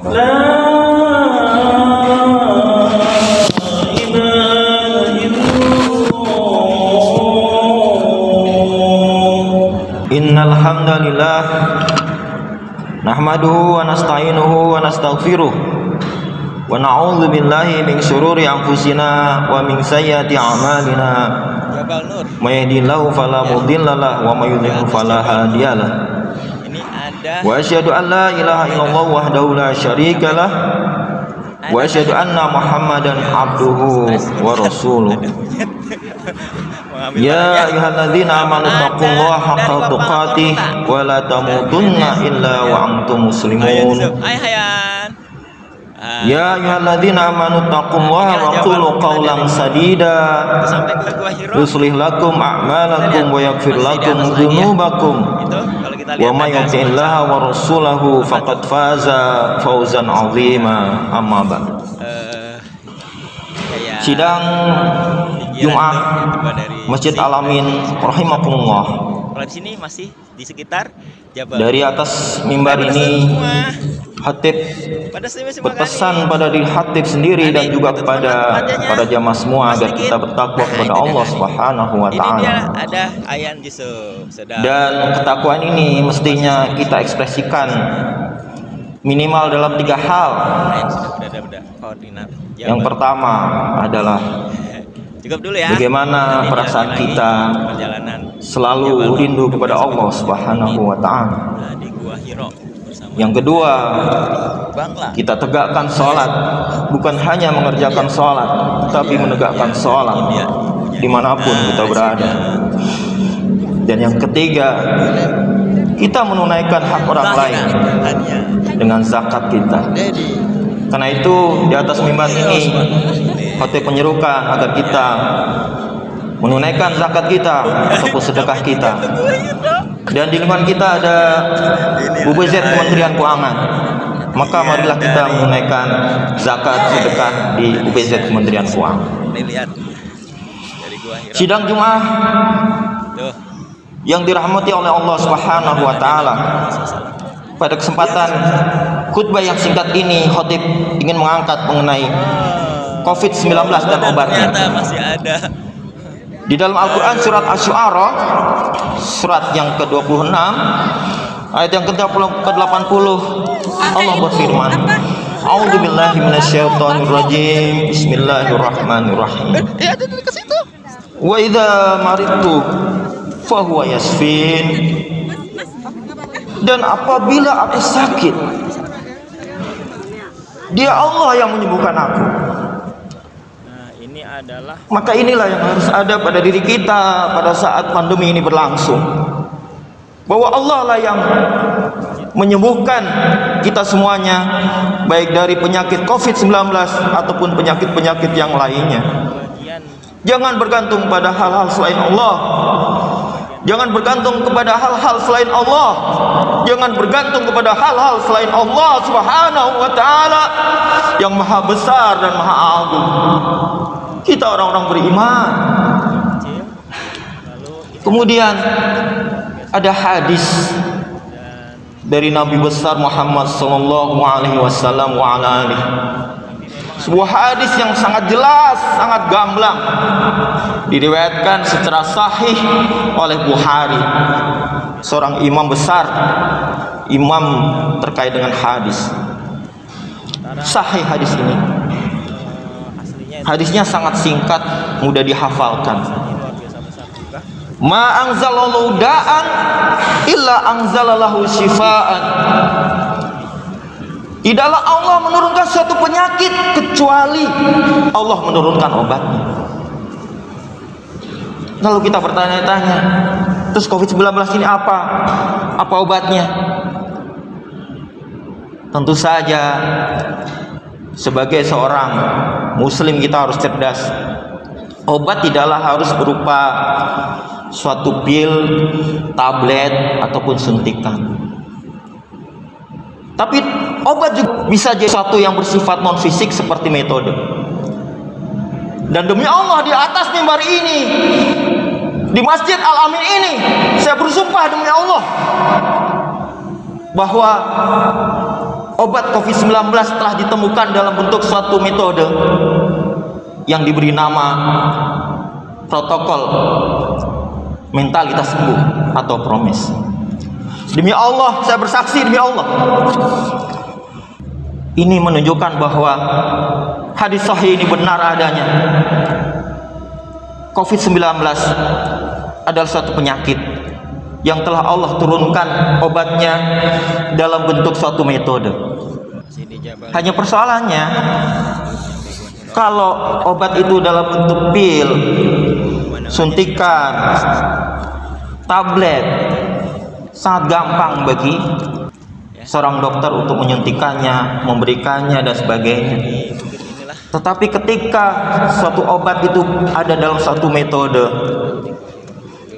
Innal hamdalillah nahmaduhu wa nasta'inuhu wa nastaghfiruh wa na'udzu billahi min syururi anfusina wa min sayyiati a'malina. May yahdihillahu fala mudhillalah wa may yudhlil fala hadiyalah. Wa asyhadu an la ilaha illallah wahdahu la syarikalah wa asyhadu anna Muhammadan abduhu wa rasuluh. Ya ayyuhalladzina amanu taqullaha haqqa tuqatih wa la tamutunna illa wa antum muslimun. Ya ayyuhalladzina amanu taqullaha wa qulu qawlan sadida yuslih lakum a'malakum wa yaghfir lakum dzunubakum wa may yuti'illaha wa rasulahu faqad faza fawzan 'azima. Amma ba'd. Sidang Jumat Masjid Al-Amin rahimakumullah. Kalau di sini masih di sekitar Jabal. Dari atas mimbar ini khatib berpesan pada diri khatib sendiri dan juga kepada para jamaah semua agar kita bertakwa kepada Allah Subhanahu wa taala. Ada ayat Yusuf. Dan ketakwaan ini mestinya kita ekspresikan minimal dalam 3 hal. Yang pertama adalah bagaimana perasaan kita selalu rindu kepada Allah Subhanahu wa taala. Yang kedua, kita tegakkan sholat, bukan hanya mengerjakan sholat, tapi menegakkan sholat dimanapun kita berada. Dan yang ketiga, kita menunaikan hak orang lain dengan zakat kita. Karena itu di atas mimbar ini khatib menyerukan agar kita menunaikan zakat kita ataupun sedekah kita. Dan di lingkungan kita ada UBZ Kementerian Keuangan. Maka marilah kita menunaikan zakat sedekah di UBZ Kementerian Keuangan. Sidang Jumat yang dirahmati oleh Allah Subhanahu wa taala. Pada kesempatan khutbah yang singkat ini, khatib ingin mengangkat mengenai COVID-19 dan obatnya. Di dalam Al-Quran surat Asy-Syu'ara surat yang ke-26 ayat yang ke-80 Allah berfirman, A'udzubillahi minasyaitonirrajim. Bismillahirrahmanirrahim. Wa idza maridtu fa huwa yasfin. Dan apabila aku sakit, Dia Allah yang menyembuhkan aku. Maka inilah yang harus ada pada diri kita pada saat pandemi ini berlangsung, bahwa Allah lah yang menyembuhkan kita semuanya, baik dari penyakit COVID-19 ataupun penyakit-penyakit yang lainnya. Jangan bergantung pada hal-hal selain Allah. Jangan bergantung kepada hal-hal selain Allah. Jangan bergantung kepada hal-hal selain Allah Subhanahu wa taala yang maha besar dan maha agung. Kita orang-orang beriman. Kemudian ada hadis dari Nabi besar Muhammad sallallahu alaihi wasallam wa ala alihi. Sebuah hadis yang sangat jelas, sangat gamblang, diriwayatkan secara sahih oleh Bukhari, seorang imam besar, imam terkait dengan hadis. Sahih hadis ini. Hadisnya sangat singkat, mudah dihafalkan. Ma anzalallahu da'an illa anzalalahu syifaan. Tidaklah Allah menurunkan suatu penyakit kecuali Allah menurunkan obatnya. Lalu kita bertanya-tanya, terus COVID-19 ini apa? Apa obatnya? Tentu saja sebagai seorang muslim kita harus cerdas. Obat tidaklah harus berupa suatu pil, tablet ataupun suntikan. Tapi obat juga bisa jadi sesuatu yang bersifat non fisik seperti metode. Dan demi Allah, di atas mimbar ini, di Masjid Al-Amin ini, saya bersumpah demi Allah bahwa obat COVID-19 telah ditemukan dalam bentuk suatu metode yang diberi nama protokol mentalitas sembuh atau promise. Demi Allah, saya bersaksi demi Allah, ini menunjukkan bahwa hadis sahih ini benar adanya. COVID-19 adalah suatu penyakit yang telah Allah turunkan obatnya dalam bentuk suatu metode. Hanya persoalannya, kalau obat itu dalam bentuk pil, suntikan, tablet, sangat gampang bagi seorang dokter untuk menyuntikannya, memberikannya dan sebagainya. Tetapi ketika suatu obat itu ada dalam suatu metode,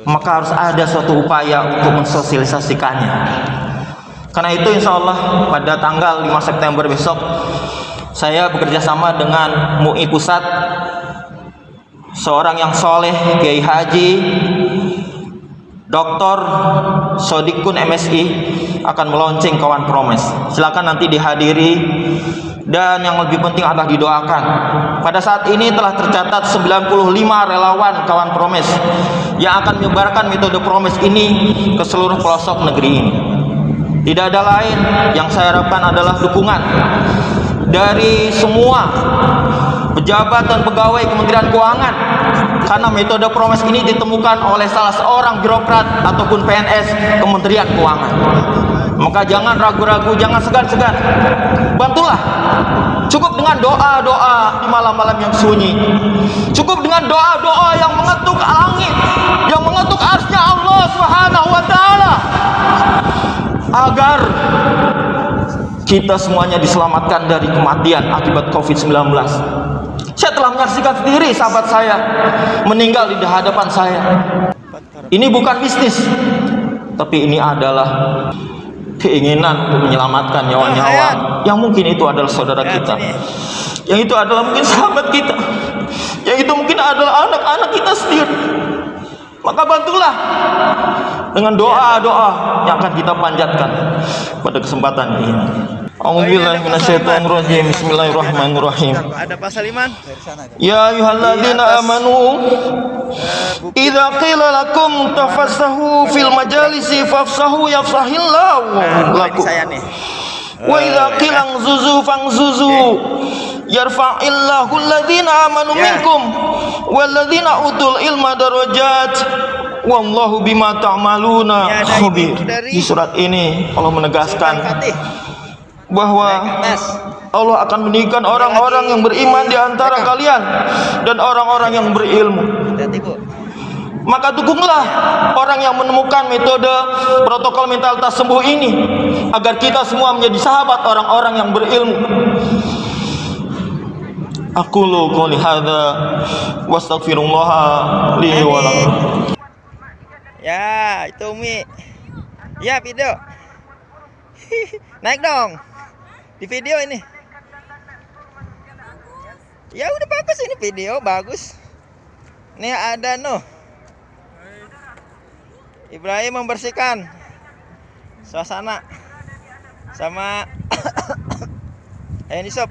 maka harus ada suatu upaya untuk mensosialisasikannya. Karena itu insya Allah pada tanggal 5 September besok saya bekerja sama dengan MUI Pusat, seorang yang soleh, Kiai Haji Dr. Sodikun MSI akan meluncing kawan promes. Silakan nanti dihadiri, dan yang lebih penting adalah didoakan. Pada saat ini telah tercatat 95 relawan kawan promes yang akan menyebarkan metode promes ini ke seluruh pelosok negeri ini. Tidak ada lain yang saya harapkan adalah dukungan dari semua pejabat dan pegawai Kementerian Keuangan, karena metode promes ini ditemukan oleh salah seorang birokrat ataupun PNS Kementerian Keuangan. Maka jangan ragu-ragu, jangan segan-segan, bantulah. Cukup dengan doa-doa di malam-malam yang sunyi, cukup dengan doa-doa yang mengetuk langit, yang mengetuk arsy-Nya Allah Subhanahu wa Ta'ala, agar kita semuanya diselamatkan dari kematian akibat COVID-19. Saya telah menyaksikan sendiri sahabat saya meninggal di hadapan saya. Ini bukan bisnis, tapi ini adalah keinginan untuk menyelamatkan nyawa-nyawa yang mungkin itu adalah saudara kita, yang itu adalah mungkin sahabat kita, yang itu mungkin adalah anak-anak kita sendiri. Maka bantulah dengan doa-doa yang akan kita panjatkan pada kesempatan ini. A'udzubillahi minasyaitonirrajim. Bismillahirrahmanirrahim. Ada pasal iman. Ya ayyuhalladzina amanu idza qila lakum tafassahu fil majalisi fafsahu yafsahillahu lakum. Wa idza qila zuzu fangzuzu yarfa'illahu alladzina amanu minkum walladzina utul ilma darajat wallahu bima ta'maluna khabir. Di surat ini Allah menegaskan bahwa Allah akan meninggikan orang-orang yang beriman di antara kalian dan orang-orang yang berilmu. Maka dukunglah orang yang menemukan metode protokol mentalitas sembuh ini, agar kita semua menjadi sahabat orang-orang yang berilmu. Aqulu qouli hadza wastaghfirullah li wa lakum. Ya, itu Umi. Ya, video. Naik dong. Di video ini. Ya udah bagus, ini video bagus. Nih ada Ibrahim membersihkan suasana sama ini sob.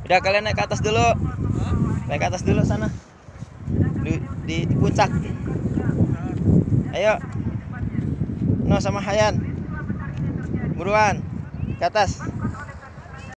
Udah, kalian naik ke atas dulu. Naik ke atas dulu sana. Di puncak. Ayo. Sama Hayan. Buruan. Ke atas.